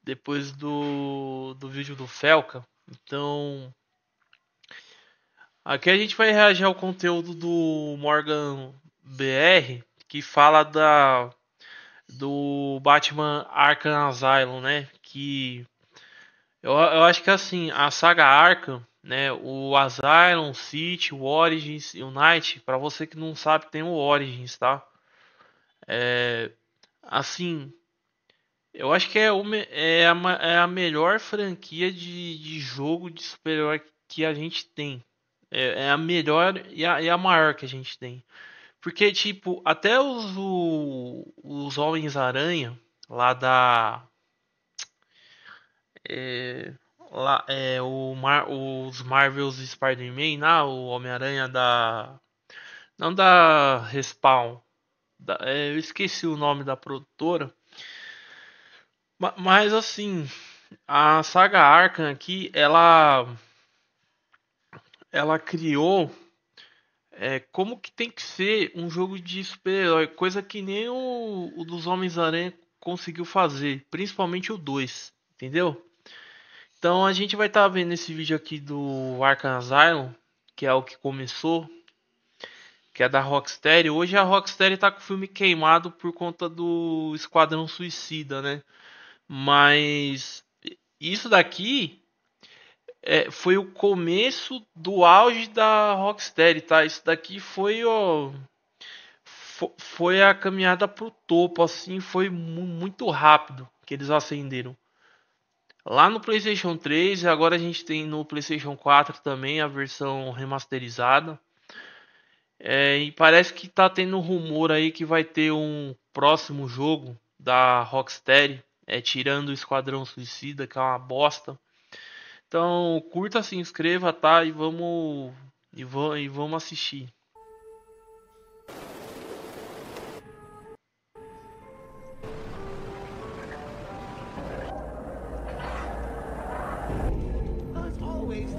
depois do vídeo do Felca. Então, aqui a gente vai reagir ao conteúdo do Morgan BR, que fala do Batman Arkham Asylum, né? Que eu acho que assim, a saga Arkham, né? O Asylum, City, o Origins e o Knight, pra você que não sabe, tem o Origins, tá? É, assim, eu acho que é a melhor franquia de jogo de super-herói que a gente tem. É a melhor e a maior que a gente tem. Porque, tipo, até os Homens-Aranha, lá da. É, os Marvel's Spider-Man, lá, o Homem-Aranha da. Não da Respawn. Eu esqueci o nome da produtora. Mas assim, a saga Arkham aqui, ela criou como que tem que ser um jogo de super-herói, coisa que nem o dos Homens-Aranha conseguiu fazer, principalmente o 2, entendeu? Então a gente vai estar vendo esse vídeo aqui do Arkham Asylum, que é o que começou, que é da Rocksteady. Hoje a Rocksteady tá com o filme queimado por conta do Esquadrão Suicida, né? Mas isso daqui foi o começo do auge da Rocksteady, tá? Isso daqui foi a caminhada pro topo, assim, foi muito rápido que eles acenderam. Lá no PlayStation 3 e agora a gente tem no PlayStation 4 também a versão remasterizada. E parece que tá tendo um rumor aí que vai ter um próximo jogo da Rocksteady, tirando o Esquadrão Suicida, que é uma bosta. Então, curta, se inscreva, tá? E vamos assistir. As always,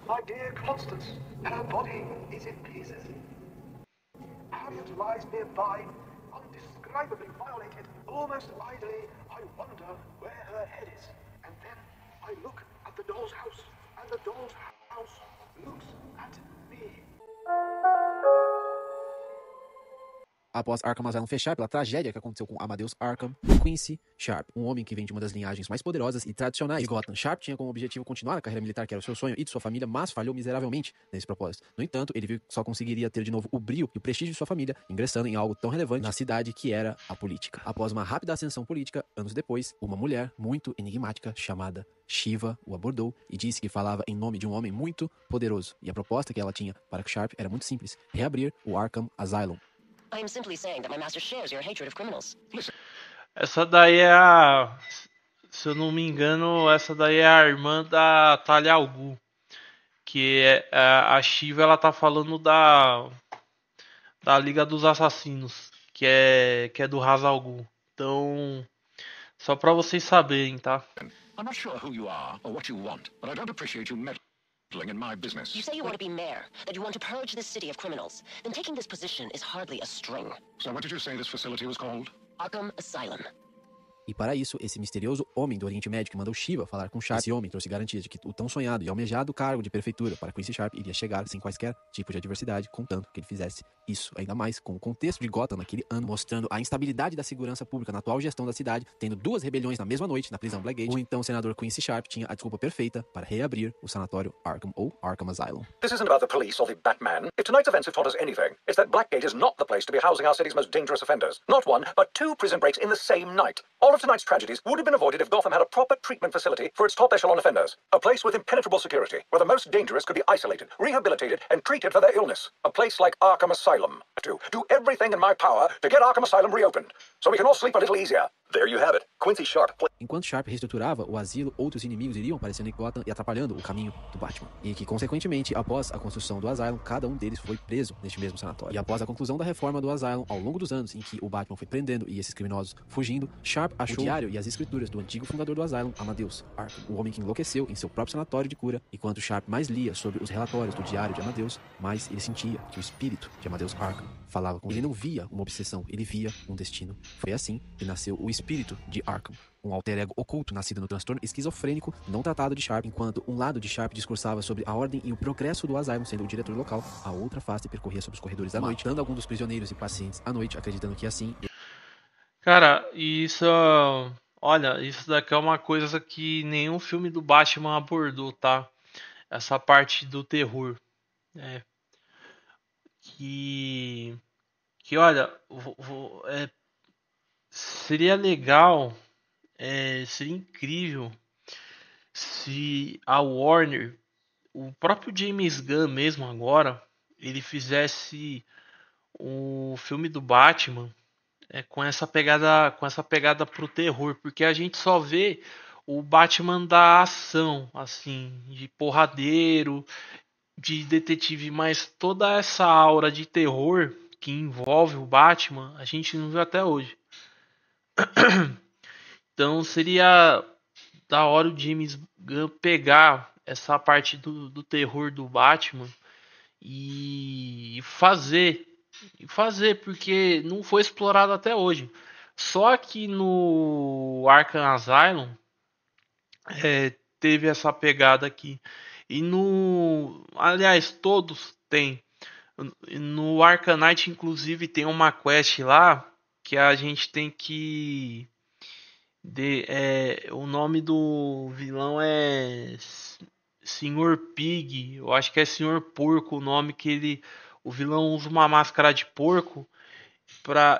My dear Constance, her body is in pieces. Harriet lies nearby, undescribably violated. Almost idly, I wonder where her head is. And then I look at the doll's house, and the doll's house looks at me. Após Arkham Asylum fechar pela tragédia que aconteceu com Amadeus Arkham, Quincy Sharp, um homem que vem de uma das linhagens mais poderosas e tradicionais de Gotham. Sharp tinha como objetivo continuar a carreira militar, que era o seu sonho, e de sua família, mas falhou miseravelmente nesse propósito. No entanto, ele viu que só conseguiria ter de novo o brio e o prestígio de sua família, ingressando em algo tão relevante na cidade que era a política. Após uma rápida ascensão política, anos depois, uma mulher muito enigmática chamada Shiva o abordou e disse que falava em nome de um homem muito poderoso. E a proposta que ela tinha para Sharp era muito simples: reabrir o Arkham Asylum. I am simply saying that my master shares your hatred of criminals. Essa daí é a. Se eu não me engano, essa daí é a irmã da Talia al Ghul. Que a Shiva, ela tá falando da Liga dos Assassinos. Que é do Ra's al Ghul. Então, só pra vocês saberem, tá? I'm not sure who you are or what you want, but I don't appreciate you meddling in my business. You say you want to be mayor, that you want to purge this city of criminals. Then taking this position is hardly a string. So what did you say this facility was called? Arkham Asylum. E para isso, esse misterioso homem do Oriente Médio que mandou Shiva falar com Sharp, esse homem trouxe garantias de que o tão sonhado e almejado cargo de prefeitura para Quincy Sharp iria chegar sem quaisquer tipo de adversidade, contanto que ele fizesse isso. Ainda mais com o contexto de Gotham naquele ano, mostrando a instabilidade da segurança pública na atual gestão da cidade, tendo duas rebeliões na mesma noite na prisão Blackgate. O então senador Quincy Sharp tinha a desculpa perfeita para reabrir o sanatório Arkham, ou Arkham Asylum. This isn't about the police or the Batman. If tonight's events have taught us anything, it's that Blackgate is not the place to be housing our city's most dangerous offenders. Not one, but two prison breaks in the same night. All of tonight's tragedies would have been avoided if Gotham had a proper treatment facility for its top echelon offenders. A place with impenetrable security, where the most dangerous could be isolated, rehabilitated, and treated for their illness. A place like Arkham Asylum. To do everything in my power to get Arkham Asylum reopened, so we can all sleep a little easier. There you have it. Quincy Sharp. Enquanto Sharp reestruturava o asilo, outros inimigos iriam aparecendo em Gotham e atrapalhando o caminho do Batman. E que, consequentemente, após a construção do Asylum, cada um deles foi preso neste mesmo sanatório. E após a conclusão da reforma do Asylum, ao longo dos anos em que o Batman foi prendendo e esses criminosos fugindo, Sharp achou o diário e as escrituras do antigo fundador do Asylum, Amadeus Arkham, o homem que enlouqueceu em seu próprio sanatório de cura. E quanto Sharp mais lia sobre os relatórios do diário de Amadeus, mais ele sentia que o espírito de Amadeus Arkham falava com ele. Ele não via uma obsessão, ele via um destino. Foi assim que nasceu o espírito de Arkham, um alter ego oculto nascido no transtorno esquizofrênico não tratado de Sharp. Enquanto um lado de Sharp discursava sobre a ordem e o progresso do Asylum, sendo o diretor local, a outra face percorria sobre os corredores da noite, dando alguns dos prisioneiros e pacientes à noite, acreditando que assim... Cara, isso... Olha, isso daqui é uma coisa que nenhum filme do Batman abordou, tá? Essa parte do terror. Que olha, seria legal, seria incrível se a Warner, o próprio James Gunn mesmo agora, ele fizesse o filme do Batman com essa pegada pro terror, porque a gente só vê o Batman da ação, assim, de porradeiro, de detetive, mas toda essa aura de terror que envolve o Batman, a gente não viu até hoje. Então seria da hora o James Gunn pegar essa parte do terror do Batman e fazer, porque não foi explorado até hoje. Só que no Arkham Asylum teve essa pegada aqui. E aliás, todos têm. No Arcanite, inclusive, tem uma quest lá que a gente tem que... o nome do vilão é Sr. Pig. Eu acho que é Sr. Porco o nome, que o vilão usa uma máscara de porco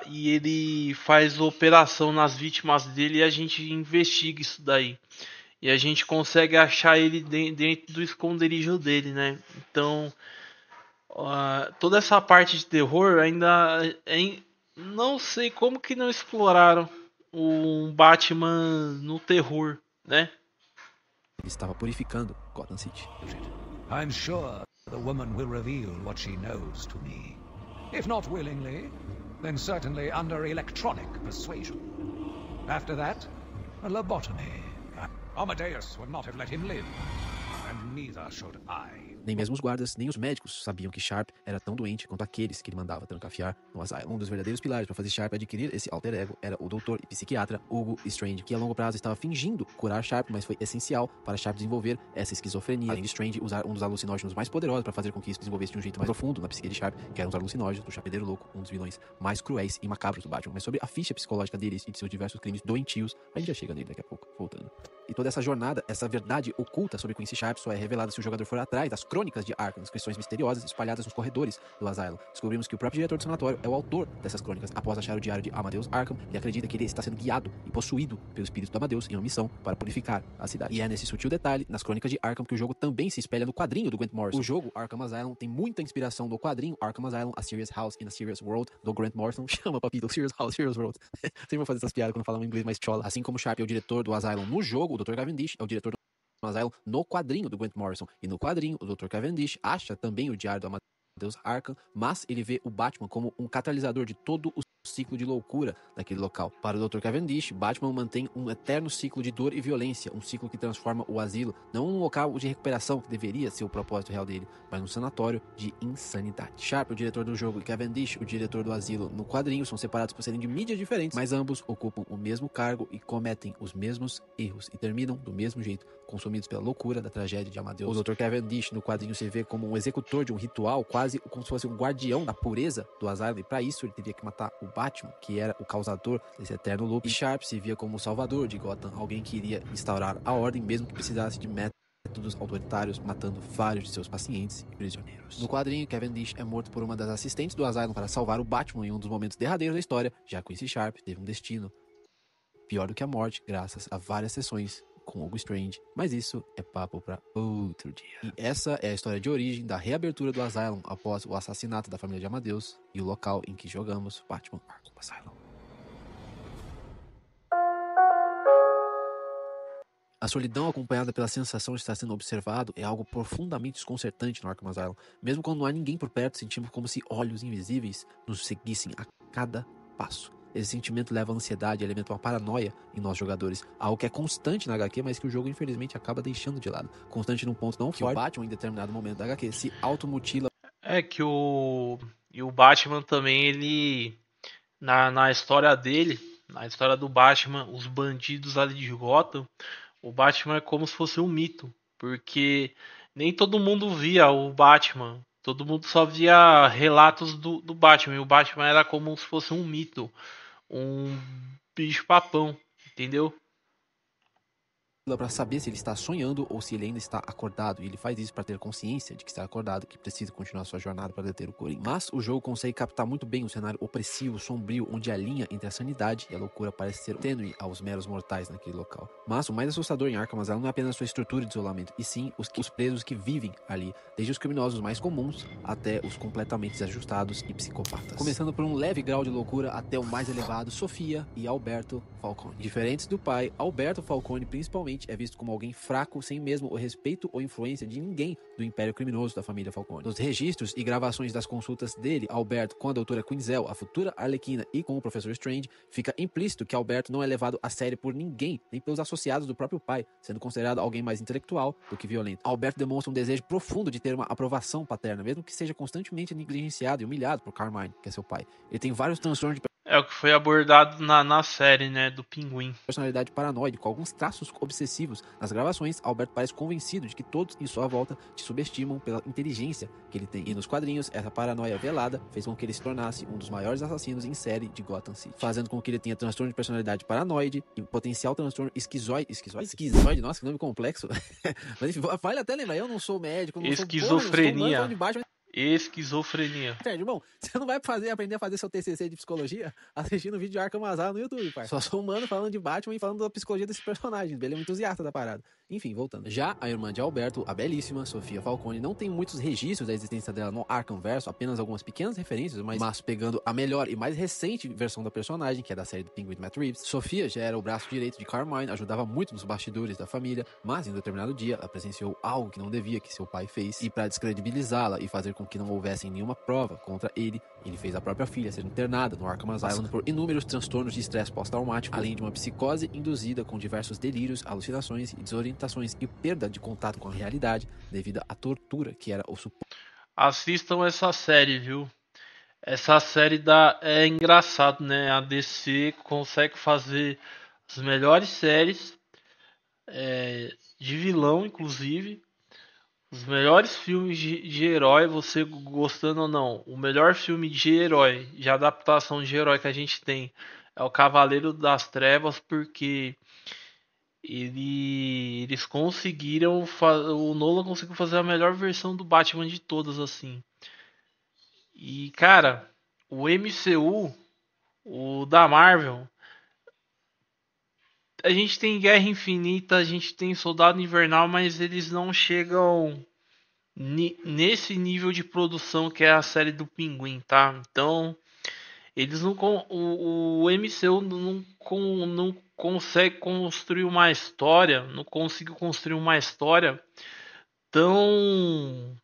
e ele faz operação nas vítimas dele e a gente investiga isso daí. E a gente consegue achar ele dentro do esconderijo dele, né? Então, toda essa parte de terror ainda... não sei como que não exploraram um Batman no terror, né? Ele estava purificando Gotham City. I'm sure the woman will reveal what she knows to me. If not willingly, then certainly under electronic persuasion. After that, a lobotomy. Amadeus would not have let him live, and neither should I. Nem mesmo os guardas, nem os médicos sabiam que Sharp era tão doente quanto aqueles que ele mandava trancafiar no Asylum. Um dos verdadeiros pilares para fazer Sharp adquirir esse alter ego era o doutor e psiquiatra Hugo Strange, que a longo prazo estava fingindo curar Sharp, mas foi essencial para Sharp desenvolver essa esquizofrenia. Além de Strange usar um dos alucinógenos mais poderosos para fazer com que isso desenvolvesse de um jeito mais profundo na psique de Sharp, que eram os alucinógenos do Chapedeiro Louco, um dos vilões mais cruéis e macabros do Batman. Mas sobre a ficha psicológica deles e de seus diversos crimes doentios, a gente já chega nele daqui a pouco, voltando. E toda essa jornada, essa verdade oculta sobre Quincy Sharp só é revelada se o jogador for atrás das crônicas de Arkham, inscrições misteriosas espalhadas nos corredores do Asylum. Descobrimos que o próprio diretor do sanatório é o autor dessas crônicas. Após achar o diário de Amadeus Arkham, ele acredita que ele está sendo guiado e possuído pelo espírito do Amadeus em uma missão para purificar a cidade. E é nesse sutil detalhe, nas crônicas de Arkham, que o jogo também se espelha no quadrinho do Grant Morrison. O jogo Arkham Asylum tem muita inspiração do quadrinho Arkham Asylum, A Serious House in a Serious World, do Grant Morrison. Chama, papito, Serious House, Serious World. Sempre vou fazer essas piadas quando falam um inglês mais chola. Assim como Sharp é o diretor do Asylum no jogo, o Dr. Cavendish é o diretor do Asylum no quadrinho do Grant Morrison. E no quadrinho, o Dr. Cavendish acha também o diário do Amadeus Arkham, mas ele vê o Batman como um catalisador de todo o ciclo de loucura daquele local. Para o Dr. Cavendish, Batman mantém um eterno ciclo de dor e violência, um ciclo que transforma o asilo não um local de recuperação que deveria ser o propósito real dele, mas um sanatório de insanidade. Sharp, o diretor do jogo, e Cavendish, o diretor do asilo no quadrinho, são separados por serem de mídias diferentes, mas ambos ocupam o mesmo cargo e cometem os mesmos erros e terminam do mesmo jeito, consumidos pela loucura da tragédia de Amadeus. O Dr. Cavendish no quadrinho se vê como um executor de um ritual, quase como se fosse um guardião da pureza do Asylum, e para isso ele teria que matar o Batman, que era o causador desse eterno loop. E Sharp se via como o salvador de Gotham, alguém que iria instaurar a ordem, mesmo que precisasse de métodos autoritários, matando vários de seus pacientes e prisioneiros. No quadrinho, Cavendish é morto por uma das assistentes do Asylum para salvar o Batman em um dos momentos derradeiros da história. Já Quincy Sharp teve um destino pior do que a morte, graças a várias sessões com Hugo Strange, mas isso é papo para outro dia. E essa é a história de origem da reabertura do Asylum após o assassinato da família de Amadeus e o local em que jogamos Batman Arkham Asylum. A solidão acompanhada pela sensação de estar sendo observado é algo profundamente desconcertante no Arkham Asylum. Mesmo quando não há ninguém por perto, sentimos como se olhos invisíveis nos seguissem a cada passo. Esse sentimento leva à ansiedade e alimenta uma paranoia em nós jogadores, algo que é constante na HQ, mas que o jogo infelizmente acaba deixando de lado. Constante num ponto não forte, o Batman em determinado momento da HQ se automutila. E o Batman também, ele... Na história dele, na história do Batman, os bandidos ali de Gotham, o Batman é como se fosse um mito, porque nem todo mundo via o Batman, todo mundo só via relatos do Batman, e o Batman era como se fosse um mito, um bicho-papão, entendeu? Para saber se ele está sonhando ou se ele ainda está acordado, e ele faz isso para ter consciência de que está acordado, que precisa continuar sua jornada para deter o Coringa. Mas o jogo consegue captar muito bem um cenário opressivo, sombrio, onde a linha entre a sanidade e a loucura parece ser tênue aos meros mortais naquele local. Mas o mais assustador em Arkham Asylum não é apenas sua estrutura de isolamento, e sim os presos que vivem ali, desde os criminosos mais comuns até os completamente desajustados e psicopatas. Começando por um leve grau de loucura até o mais elevado, Sofia e Alberto Falcone. Diferentes do pai, Alberto Falcone principalmente é visto como alguém fraco, sem mesmo o respeito ou influência de ninguém do império criminoso da família Falcone. Nos registros e gravações das consultas dele, Alberto, com a doutora Quinzel, a futura Arlequina, e com o Professor Strange, fica implícito que Alberto não é levado a sério por ninguém, nem pelos associados do próprio pai, sendo considerado alguém mais intelectual do que violento. Alberto demonstra um desejo profundo de ter uma aprovação paterna, mesmo que seja constantemente negligenciado e humilhado por Carmine, que é seu pai. Ele tem vários transtornos de É o que foi abordado na série, né, do Pinguim. personalidade paranoide, com alguns traços obsessivos. Nas gravações, Alberto parece convencido de que todos em sua volta te subestimam pela inteligência que ele tem. E nos quadrinhos, essa paranoia velada fez com que ele se tornasse um dos maiores assassinos em série de Gotham City, fazendo com que ele tenha transtorno de personalidade paranoide e potencial transtorno esquizoide, nossa, que nome complexo. Mas enfim, vale até lembrar, eu não sou médico, não Esquizofrenia. sou de baixo, Esquizofrenia. Irmão, você não vai aprender a fazer seu TCC de psicologia assistindo vídeo de Arkham Asylum no YouTube, pai. Só sou humano falando de Batman e falando da psicologia desses personagens. Ele é um entusiasta da parada. Enfim, voltando. Já a irmã de Alberto, a belíssima Sofia Falcone, não tem muitos registros da existência dela no Arkhamverso, apenas algumas pequenas referências, mas pegando a melhor e mais recente versão da personagem, que é da série do Pinguim de Matt Reeves. Sofia já era o braço direito de Carmine, ajudava muito nos bastidores da família, mas em um determinado dia ela presenciou algo que não devia que seu pai fez, e para descredibilizá-la e fazer com que não houvesse nenhuma prova contra ele fez a própria filha ser internada no Arkham Asylum por inúmeros transtornos de estresse pós-traumático, além de uma psicose induzida com diversos delírios, alucinações e desorientações e perda de contato com a realidade devido à tortura que era o suporte. Assistam essa série, viu? Essa série é engraçado, né? A DC consegue fazer as melhores séries de vilão, inclusive. Os melhores filmes de herói, você gostando ou não, o melhor filme de herói, de adaptação de herói que a gente tem é o Cavaleiro das Trevas, porque eles conseguiram, o Nolan conseguiu fazer a melhor versão do Batman de todas, assim. E, cara, o MCU, o da Marvel, a gente tem Guerra Infinita, a gente tem Soldado Invernal, mas eles não chegam nesse nível de produção que é a série do Pinguim, tá? Então, eles não, o MCU não consegue construir uma história, não conseguiu construir uma história tão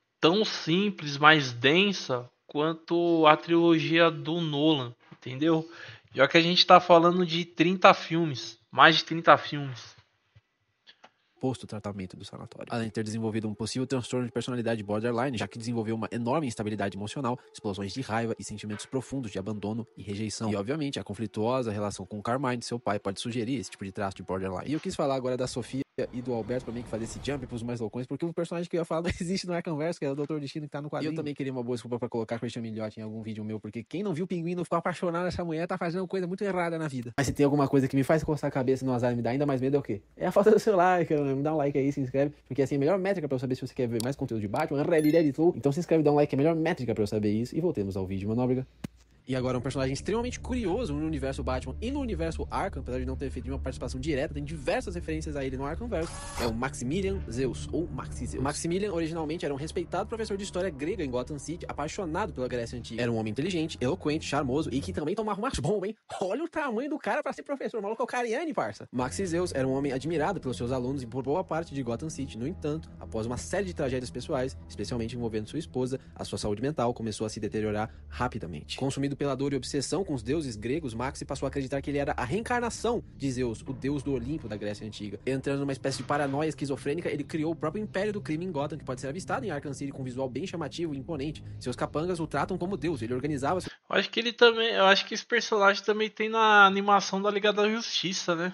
simples, mais densa quanto a trilogia do Nolan, entendeu? Já que a gente tá falando de 30 filmes, mais de 30 filmes. Posto tratamento do sanatório, além de ter desenvolvido um possível transtorno de personalidade borderline, já que desenvolveu uma enorme instabilidade emocional, explosões de raiva e sentimentos profundos de abandono e rejeição. E obviamente a conflituosa relação com Carmine, seu pai, pode sugerir esse tipo de traço de borderline. E eu quis falar agora da Sofia e do Alberto pra mim que fazer esse jump pros mais loucões, porque um personagem que eu ia falar não existe no Arkhamverso, que é o Dr. Destino, que tá no quadrinho. E eu também queria uma boa desculpa pra colocar Christian Milioti em algum vídeo meu, porque quem não viu o Pinguim não ficou apaixonado nessa mulher tá fazendo coisa muito errada na vida. Mas se tem alguma coisa que me faz coçar a cabeça no azar e me dá ainda mais medo, é o quê? É a falta do seu like, me dá um like aí, se inscreve, porque assim é a melhor métrica pra eu saber se você quer ver mais conteúdo de Batman, então se inscreve, dá um like, é a melhor métrica pra eu saber isso, e voltemos ao vídeo, Manóbrega. E agora um personagem extremamente curioso no universo Batman e no universo Arkham, apesar de não ter feito nenhuma participação direta, tem diversas referências a ele no Arkhamverse, é o Maximilian Zeus, ou Maxi Zeus. Maximilian originalmente era um respeitado professor de história grega em Gotham City, apaixonado pela Grécia Antiga. Era um homem inteligente, eloquente, charmoso e que também tomava umas bombas, hein? Olha o tamanho do cara pra ser professor, o maluco é o Cariani, parça. Maxi Zeus era um homem admirado pelos seus alunos e por boa parte de Gotham City. No entanto, após uma série de tragédias pessoais, especialmente envolvendo sua esposa, a sua saúde mental começou a se deteriorar rapidamente. Consumido pela dor e obsessão com os deuses gregos, Maxi passou a acreditar que ele era a reencarnação de Zeus, o deus do Olimpo da Grécia Antiga. Entrando numa espécie de paranoia esquizofrênica, ele criou o próprio Império do Crime em Gotham, que pode ser avistado em Arkham City com um visual bem chamativo e imponente. Seus capangas o tratam como deus, ele organizava... Eu acho que esse personagem também tem na animação da Liga da Justiça, né?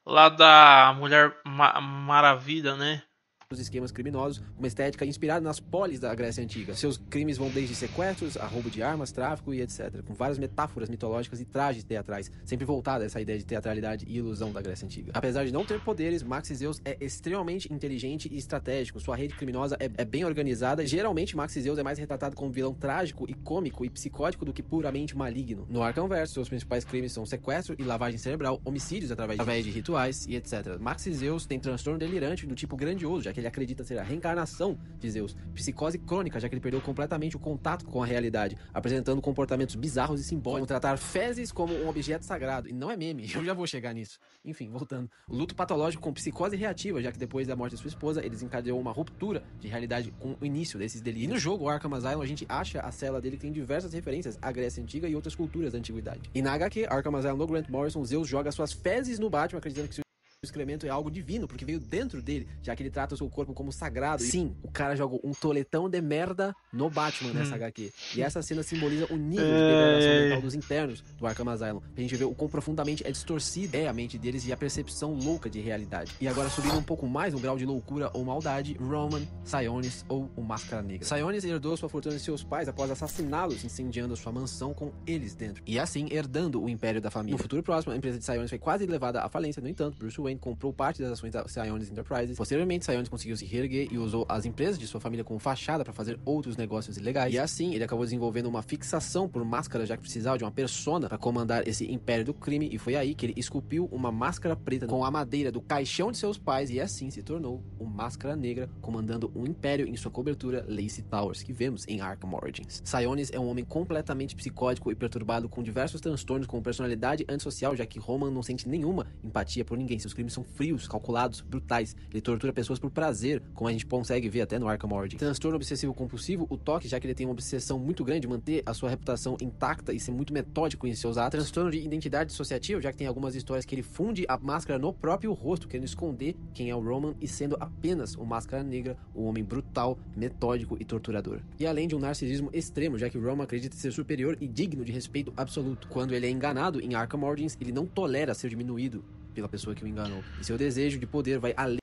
Lá da Mulher Maravilha, né? Os esquemas criminosos, uma estética inspirada nas polis da Grécia Antiga. Seus crimes vão desde sequestros a roubo de armas, tráfico e etc, com várias metáforas mitológicas e trajes teatrais, sempre voltada a essa ideia de teatralidade e ilusão da Grécia Antiga. Apesar de não ter poderes, Maxi Zeus é extremamente inteligente e estratégico, sua rede criminosa é bem organizada. Geralmente Maxi Zeus é mais retratado como vilão trágico e cômico e psicótico do que puramente maligno. No Arkhamverse, seus principais crimes são sequestro e lavagem cerebral, homicídios através de rituais e etc. Maxi Zeus tem transtorno delirante do tipo grandioso, já que ele acredita ser a reencarnação de Zeus, psicose crônica, já que ele perdeu completamente o contato com a realidade, apresentando comportamentos bizarros e simbólicos, como tratar fezes como um objeto sagrado, e não é meme, eu já vou chegar nisso. Enfim, voltando. O luto patológico com psicose reativa, já que depois da morte de sua esposa, ele desencadeou uma ruptura de realidade com o início desses delírios. E no jogo Arkham Asylum, a gente acha a cela dele que tem diversas referências à Grécia Antiga e outras culturas da antiguidade. E na HQ, Arkham Asylum do Grant Morrison, Zeus joga suas fezes no Batman, acreditando que o excremento é algo divino, porque veio dentro dele, já que ele trata o seu corpo como sagrado. Sim, o cara jogou um toletão de merda no Batman nessa HQ. E essa cena simboliza o nível de degradação mental dos internos do Arkham Asylum. A gente vê o quão profundamente é distorcida a mente deles e a percepção louca de realidade. E agora, subindo um pouco mais no grau de loucura ou maldade, Roman, Sionis ou o Máscara Negra. Sionis herdou sua fortuna de seus pais após assassiná-los, incendiando a sua mansão com eles dentro. E assim, herdando o império da família. No futuro próximo, a empresa de Sionis foi quase levada à falência. No entanto, Bruce Wayne comprou parte das ações da Sionis Enterprises. Posteriormente, Sionis conseguiu se reerguer e usou as empresas de sua família como fachada para fazer outros negócios ilegais. E assim, ele acabou desenvolvendo uma fixação por máscara, já que precisava de uma persona para comandar esse império do crime. E foi aí que ele esculpiu uma máscara preta com a madeira do caixão de seus pais e assim se tornou o Máscara Negra, comandando um império em sua cobertura Lacey Towers, que vemos em Arkham Origins. Sionis é um homem completamente psicótico e perturbado com diversos transtornos como personalidade antissocial, já que Roman não sente nenhuma empatia por ninguém. Seus crimes são frios, calculados, brutais. Ele tortura pessoas por prazer, como a gente consegue ver até no Arkham Origins. Transtorno obsessivo compulsivo, o toque, já que ele tem uma obsessão muito grande de manter a sua reputação intacta e ser muito metódico em seus atos. Transtorno de identidade dissociativa, já que tem algumas histórias que ele funde a máscara no próprio rosto, querendo esconder quem é o Roman e sendo apenas o Máscara Negra, um homem brutal, metódico e torturador. E além de um narcisismo extremo, já que Roman acredita ser superior e digno de respeito absoluto. Quando ele é enganado em Arkham Origins, ele não tolera ser diminuído pela pessoa que o enganou. E seu desejo de poder vai além...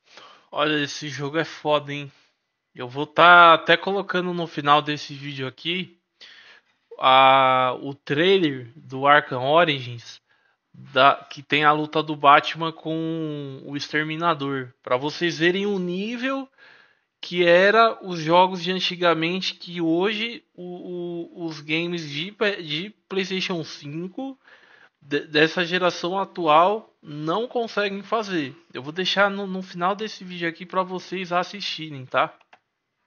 Olha, esse jogo é foda, hein? Eu vou estar até colocando no final desse vídeo aqui o trailer do Arkham Origins, que tem a luta do Batman com o Exterminador, para vocês verem o nível que era os jogos de antigamente, que hoje os games de PlayStation 5 dessa geração atual não conseguem fazer. Eu vou deixar no final desse vídeo aqui para vocês assistirem, tá?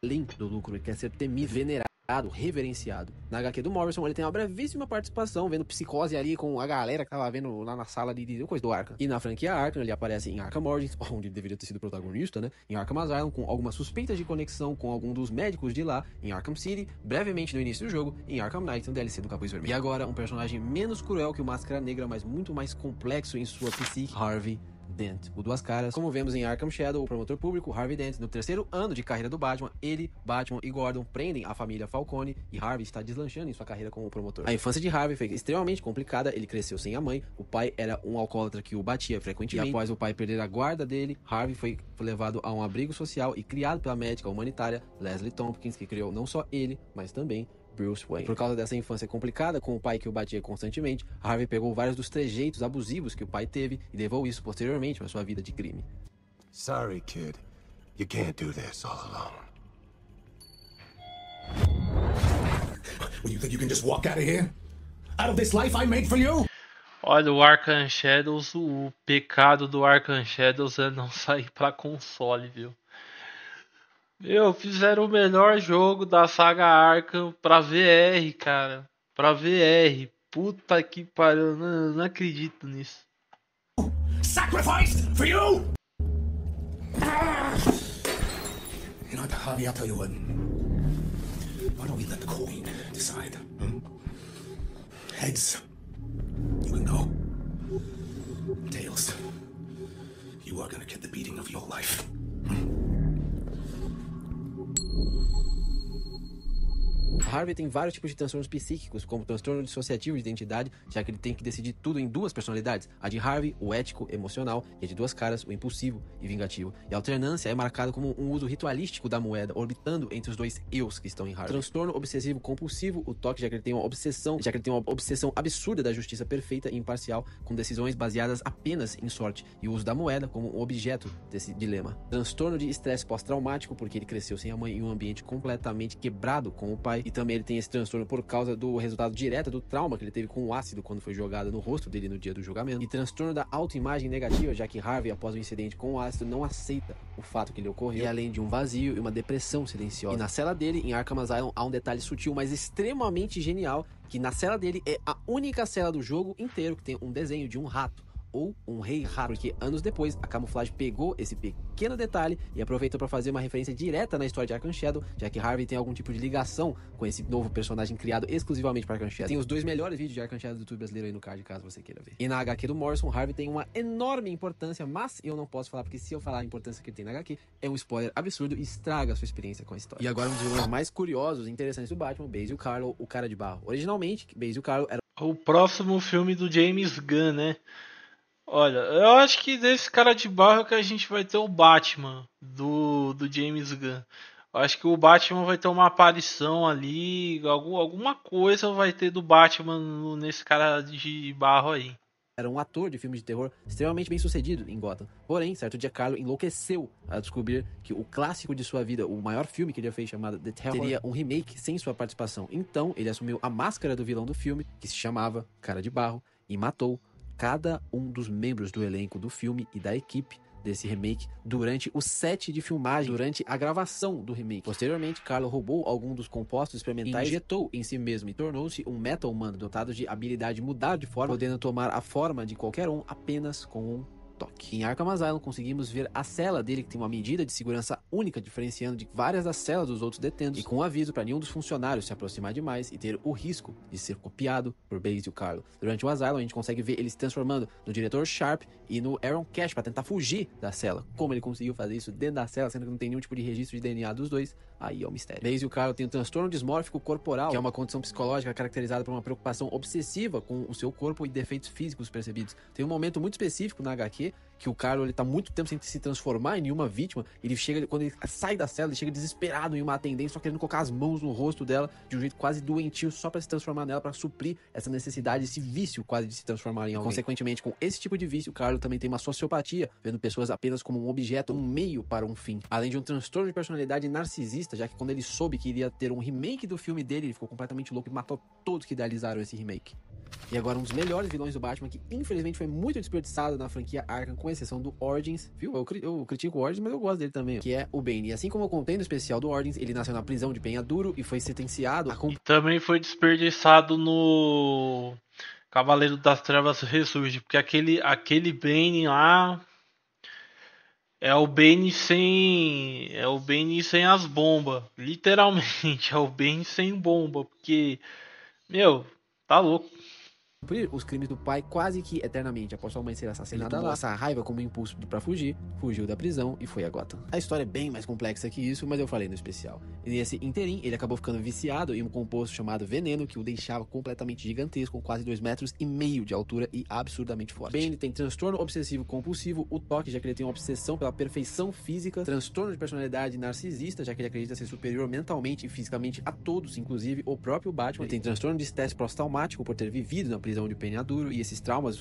Além do lucro, ele quer ser temido, venerado, reverenciado. Na HQ do Morrison, ele tem uma brevíssima participação, vendo Psicose ali com a galera que tava vendo lá na sala de coisa do Arkham. E na franquia Arkham, ele aparece em Arkham Origins, onde ele deveria ter sido protagonista, né? Em Arkham Asylum, com algumas suspeitas de conexão com algum dos médicos de lá. Em Arkham City, brevemente no início do jogo. Em Arkham Knight, no DLC do Capuz Vermelho. E agora, um personagem menos cruel que o Máscara Negra, mas muito mais complexo em sua psique, Harvey Dent, o Duas Caras. Como vemos em Arkham Shadow, o promotor público Harvey Dent, no terceiro ano de carreira do Batman, ele, Batman e Gordon prendem a família Falcone e Harvey está deslanchando em sua carreira como promotor. A infância de Harvey foi extremamente complicada, ele cresceu sem a mãe, o pai era um alcoólatra que o batia frequentemente, e após o pai perder a guarda dele, Harvey foi levado a um abrigo social e criado pela médica humanitária Leslie Tompkins, que criou não só ele, mas também Bruce Wayne. Por causa dessa infância complicada com o pai que o batia constantemente, Harvey pegou vários dos trejeitos abusivos que o pai teve e levou isso posteriormente para sua vida de crime. Sorry, kid. You can't do this all alone. Well, you think you can just walk out of here? out of this life I made for you? Olha, o Arkham Shadows, o pecado do Arkham Shadows é não sair pra console, viu? Meu, fizeram o melhor jogo da saga Arkham pra VR, cara. Pra VR. Puta que pariu, não acredito nisso. Sacrificed for you? You know, Harvey, I'll tell you what. Why don't we let the Queen decide? Heads, you can go. Tails, you are gonna get the beating of your life. Harvey tem vários tipos de transtornos psíquicos, como transtorno dissociativo de identidade, já que ele tem que decidir tudo em duas personalidades. A de Harvey, o ético, emocional, e a de duas caras, o impulsivo e vingativo. E a alternância é marcada como um uso ritualístico da moeda, orbitando entre os dois eus que estão em Harvey. Transtorno obsessivo compulsivo, o toque, já que ele tem uma obsessão absurda da justiça perfeita e imparcial, com decisões baseadas apenas em sorte, e o uso da moeda como um objeto desse dilema. Transtorno de estresse pós-traumático, porque ele cresceu sem a mãe em um ambiente completamente quebrado com o pai, e também ele tem esse transtorno por causa do resultado direto do trauma que ele teve com o ácido quando foi jogado no rosto dele no dia do julgamento. E transtorno da autoimagem negativa, já que Harvey, após o incidente com o ácido, não aceita o fato que ele ocorreu, e além de um vazio e uma depressão silenciosa. E na cela dele, em Arkham Asylum, há um detalhe sutil, mas extremamente genial, que na cela dele é a única cela do jogo inteiro que tem um desenho de um rato, ou um rei rato, porque anos depois a camuflagem pegou esse pequeno detalhe e aproveitou para fazer uma referência direta na história de Arkham Shadow, já que Harvey tem algum tipo de ligação com esse novo personagem criado exclusivamente para Arkham Shadow. Tem os dois melhores vídeos de Arkham Shadow do YouTube brasileiro aí no card, caso você queira ver. E na HQ do Morrison, Harvey tem uma enorme importância, mas eu não posso falar, porque se eu falar a importância que ele tem na HQ, é um spoiler absurdo e estraga a sua experiência com a história. E agora um dos vilões mais curiosos e interessantes do Batman, Basil Karlo, o Cara de Barro. Originalmente, Basil Karlo era o próximo filme do James Gunn, né? Olha, eu acho que desse Cara de Barro que a gente vai ter o Batman do James Gunn. Eu acho que o Batman vai ter uma aparição ali, alguma coisa vai ter do Batman nesse Cara de Barro aí. Era um ator de filmes de terror extremamente bem sucedido em Gotham. Porém, certo dia, Karlo enlouqueceu a descobrir que o clássico de sua vida, o maior filme que ele já fez, chamado The Terror, teria um remake sem sua participação. Então, ele assumiu a máscara do vilão do filme, que se chamava Cara de Barro, e matou cada um dos membros do elenco do filme e da equipe desse remake durante o set de filmagem, durante a gravação do remake. Posteriormente, Karlo roubou algum dos compostos experimentais, injetou em si mesmo e tornou-se um Metal Man dotado de habilidade de mudar de forma, podendo tomar a forma de qualquer um apenas com um toque. Em Arkham Asylum, conseguimos ver a cela dele, que tem uma medida de segurança única, diferenciando de várias das celas dos outros detentos, e com um aviso para nenhum dos funcionários se aproximar demais e ter o risco de ser copiado por Basil Karlo. Durante o Asylum, a gente consegue ver ele se transformando no diretor Sharp e no Aaron Cash para tentar fugir da cela. Como ele conseguiu fazer isso dentro da cela, sendo que não tem nenhum tipo de registro de DNA dos dois, aí é o mistério. Basil Karlo tem um transtorno dismórfico corporal, que é uma condição psicológica caracterizada por uma preocupação obsessiva com o seu corpo e defeitos físicos percebidos. Tem um momento muito específico na HQ que o Karlo, ele tá muito tempo sem se transformar em nenhuma vítima. Ele chega, quando ele sai da cela, ele chega desesperado em uma atendente, só querendo colocar as mãos no rosto dela de um jeito quase doentio, só para se transformar nela, para suprir essa necessidade, esse vício quase de se transformar em alguém. Consequentemente, com esse tipo de vício, o Karlo também tem uma sociopatia, vendo pessoas apenas como um objeto, um meio para um fim. Além de um transtorno de personalidade narcisista, já que quando ele soube que iria ter um remake do filme dele, ele ficou completamente louco e matou todos que idealizaram esse remake. E agora um dos melhores vilões do Batman, que infelizmente foi muito desperdiçado na franquia Arkham, com exceção do Origins, viu? Eu critico o Origins, mas eu gosto dele também, que é o Bane. E assim como eu contei no especial do Origins, ele nasceu na prisão de Penhaduro e foi sentenciado a... E também foi desperdiçado no Cavaleiro das Trevas Ressurge, porque aquele Bane lá é o Bane sem as bombas, literalmente, é o Bane sem bomba, porque, meu, tá louco. Cumprir os crimes do pai quase que eternamente após sua mãe ser assassinada lá. Essa raiva como impulso pra fugir, fugiu da prisão e foi a Gotham. A história é bem mais complexa que isso, mas eu falei no especial. E nesse interim, ele acabou ficando viciado em um composto chamado veneno, que o deixava completamente gigantesco, com quase 2,5 metros de altura e absurdamente forte. Bane tem transtorno obsessivo compulsivo, o toque, já que ele tem uma obsessão pela perfeição física, transtorno de personalidade narcisista, já que ele acredita ser superior mentalmente e fisicamente a todos, inclusive o próprio Batman. Ele tem transtorno de estresse pós-traumático por ter vivido na prisão de Penhaduro, e esses traumas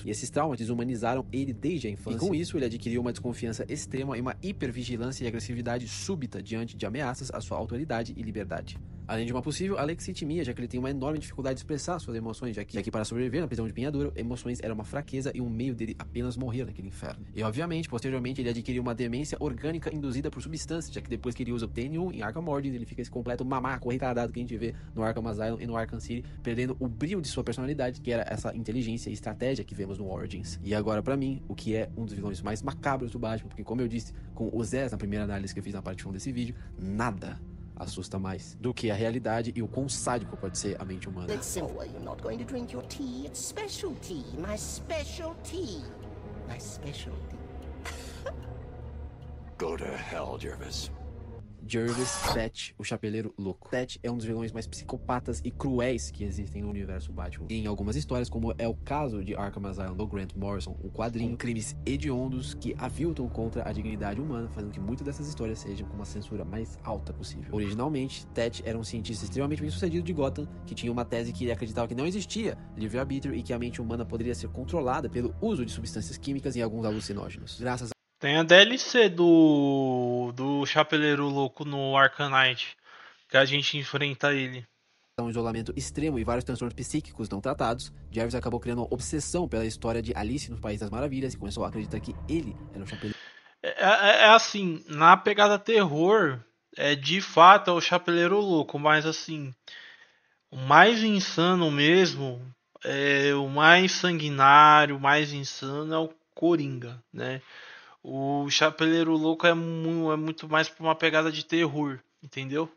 desumanizaram ele desde a infância. E com isso, ele adquiriu uma desconfiança extrema e uma hipervigilância e agressividade súbita diante de ameaças à sua autoridade e liberdade. Além de uma possível alexitimia, já que ele tem uma enorme dificuldade de expressar suas emoções, já que para sobreviver na prisão de Pinhadouro, emoções era uma fraqueza e um meio dele apenas morrer naquele inferno. E obviamente, posteriormente, ele adquiriu uma demência orgânica induzida por substâncias, já que depois que ele usa o TN1 em Arkham Origins, ele fica esse completo mamaco retardado que a gente vê no Arkham Asylum e no Arkham City, perdendo o brilho de sua personalidade, que era essa inteligência e estratégia que vemos no Origins. E agora, pra mim, o que é um dos vilões mais macabros do Batman, porque como eu disse com o Zez na primeira análise que eu fiz na parte 1 desse vídeo, nada assusta mais do que a realidade e o quão sádico pode ser a mente humana. It's simple. Are you not going to drink your tea? It's special tea. My special tea. My special tea. Go to hell, Jervis. Jervis Tet, o Chapeleiro Louco. Tet é um dos vilões mais psicopatas e cruéis que existem no universo Batman. Em algumas histórias, como é o caso de Arkham Asylum do Grant Morrison, o quadrinho, crimes hediondos que aviltam contra a dignidade humana, fazendo que muitas dessas histórias sejam com uma censura mais alta possível. Originalmente, Tet era um cientista extremamente bem sucedido de Gotham, que tinha uma tese que ele acreditava que não existia livre-arbítrio e que a mente humana poderia ser controlada pelo uso de substâncias químicas e alguns alucinógenos. Graças Tem a DLC do Chapeleiro Louco no Arcanite, que a gente enfrenta ele. um isolamento extremo e vários transtornos psíquicos não tratados, Jarvis acabou criando uma obsessão pela história de Alice no País das Maravilhas e começou a acreditar que ele era o Chapeleiro. É assim, na pegada terror, de fato é o Chapeleiro Louco, mas assim, o mais insano mesmo, o mais sanguinário, o mais insano é o Coringa, né? O Chapeleiro Louco é muito mais pra uma pegada de terror, entendeu?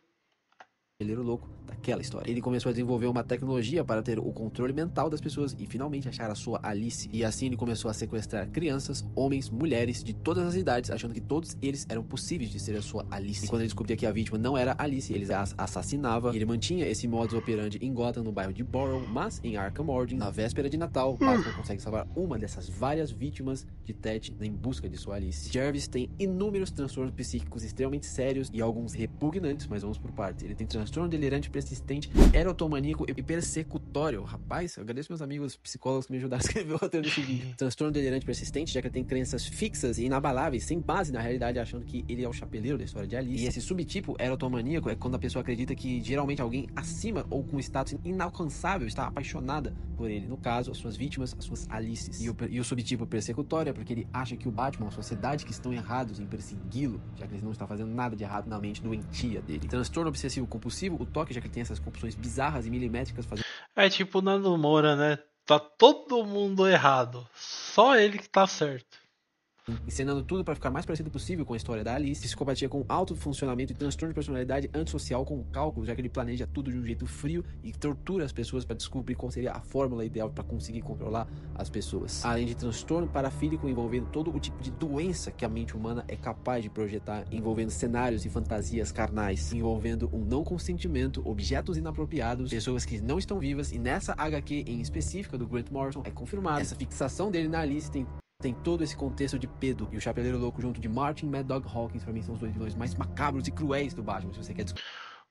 Chapeleiro Louco daquela história. Ele começou a desenvolver uma tecnologia para ter o controle mental das pessoas e finalmente achar a sua Alice. E assim ele começou a sequestrar crianças, homens, mulheres de todas as idades, achando que todos eles eram possíveis de ser a sua Alice. E quando ele descobria que a vítima não era Alice, ele as assassinava. E ele mantinha esse modus operandi em Gotham, no bairro de Borough, mas em Arkham Origins, na véspera de Natal, Batman consegue salvar uma dessas várias vítimas de Tet em busca de sua Alice. Jarvis tem inúmeros transtornos psíquicos extremamente sérios e alguns repugnantes, mas vamos por partes. Ele tem transtorno delirante persistente, erotomaníaco e persecutório. Rapaz, eu agradeço meus amigos psicólogos que me ajudaram a escrever o roteiro desse vídeo. Transtorno delirante persistente, já que ele tem crenças fixas e inabaláveis, sem base na realidade, achando que ele é o chapeleiro da história de Alice. E esse subtipo erotomaníaco é quando a pessoa acredita que geralmente alguém acima ou com status inalcançável está apaixonada por ele. No caso, as suas vítimas, as suas Alices. E o subtipo persecutório é porque ele acha que o Batman, a sociedade, que estão errados em persegui-lo, já que ele não está fazendo nada de errado na mente doentia dele. Transtorno obsessivo compulsivo, o toque, já que ele tem essas compulsões bizarras e milimétricas fazendo... É tipo o Nando Moura, né? Tá todo mundo errado. Só ele que tá certo. encenando tudo para ficar mais parecido possível com a história da Alice, psicopatia com alto funcionamento e transtorno de personalidade antissocial com cálculo, já que ele planeja tudo de um jeito frio e tortura as pessoas para descobrir qual seria a fórmula ideal para conseguir controlar as pessoas. Além de transtorno parafílico envolvendo todo o tipo de doença que a mente humana é capaz de projetar, envolvendo cenários e fantasias carnais, envolvendo um não consentimento, objetos inapropriados, pessoas que não estão vivas, e nessa HQ em específica do Grant Morrison é confirmado essa fixação dele na Alice tem todo esse contexto de Pedro e o Chapeleiro Louco junto de Martin Mad Dog Hawkins. Pra mim são os dois vilões mais macabros e cruéis do Batman, se você quer descobrir.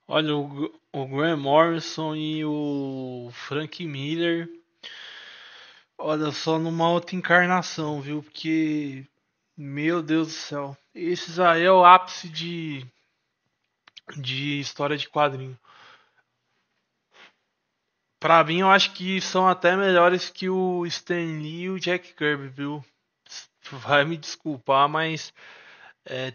Olha, o Grant Morrison e o Frank Miller, olha só, numa outra encarnação, viu? Porque, meu Deus do céu, esses aí é o ápice de história de quadrinho. Pra mim, eu acho que são até melhores que o Stan Lee e o Jack Kirby, viu? Vai me desculpar, mas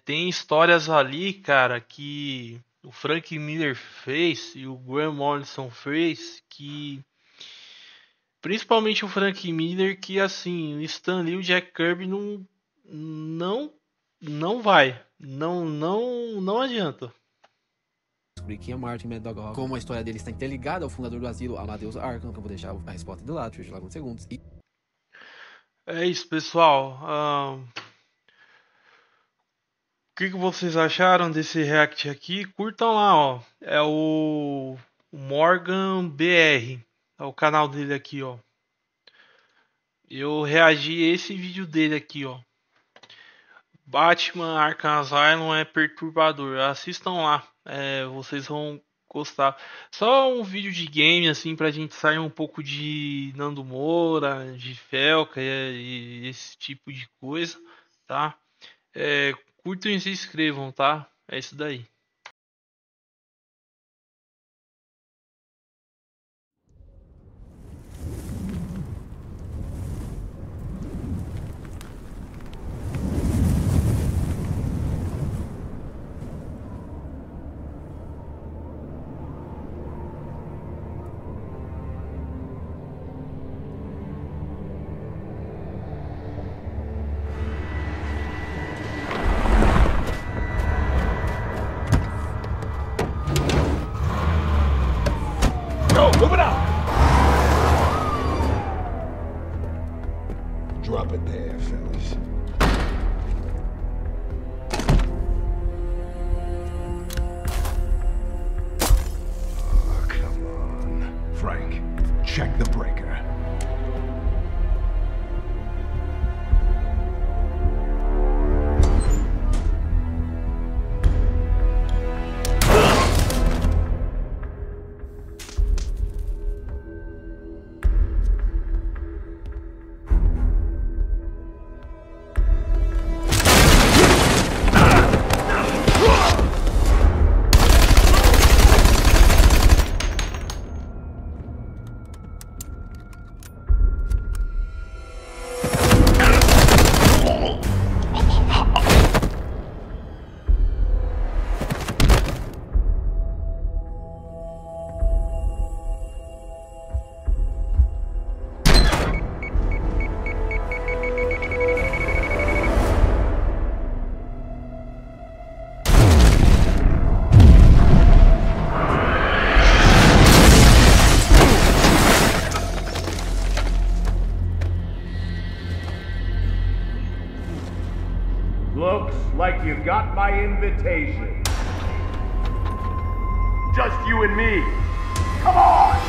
tem histórias ali, cara, que o Frank Miller fez e o Grant Morrison fez, que principalmente o Frank Miller, que assim, o Stan Lee e o Jack Kirby não vai, não adianta. Quem é Martin Mad Dog Hawkins, como a história dele está interligada ao fundador do asilo, Amadeus Arkham, que eu vou deixar a resposta de lado, deixa lá alguns segundos. É isso, pessoal. O que vocês acharam desse react aqui? Curtam lá, ó. É o Morgan BR. É o canal dele aqui, ó. Eu reagi a esse vídeo dele aqui, ó. Batman Arkham Asylum é perturbador. Assistam lá. Vocês vão gostar. Só um vídeo de game, assim, pra gente sair um pouco de Nando Moura, de Felca e esse tipo de coisa, tá? Curtam e se inscrevam, tá? É isso daí. Deathstroke, move it out! Drop it there, fellas. Oh, come on. Frank, check the breaker. Looks like you got my invitation. Just you and me. Come on!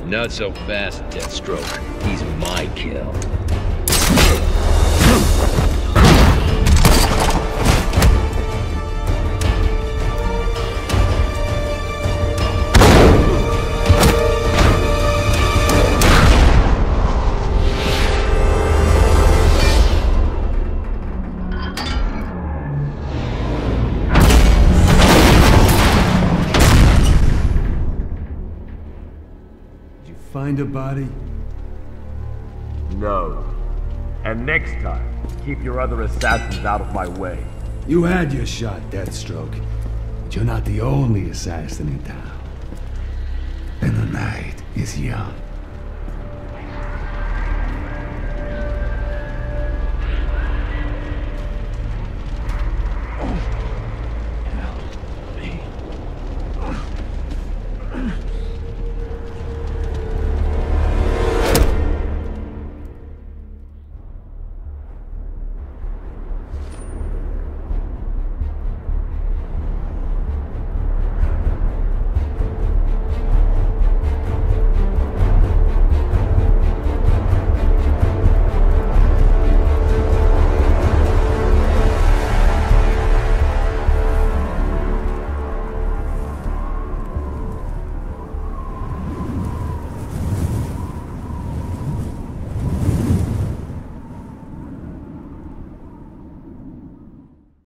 Not so fast, Deathstroke. He's my kill. Find a body? No. And next time, keep your other assassins out of my way. You had your shot, Deathstroke. But you're not the only assassin in town. And the night is young.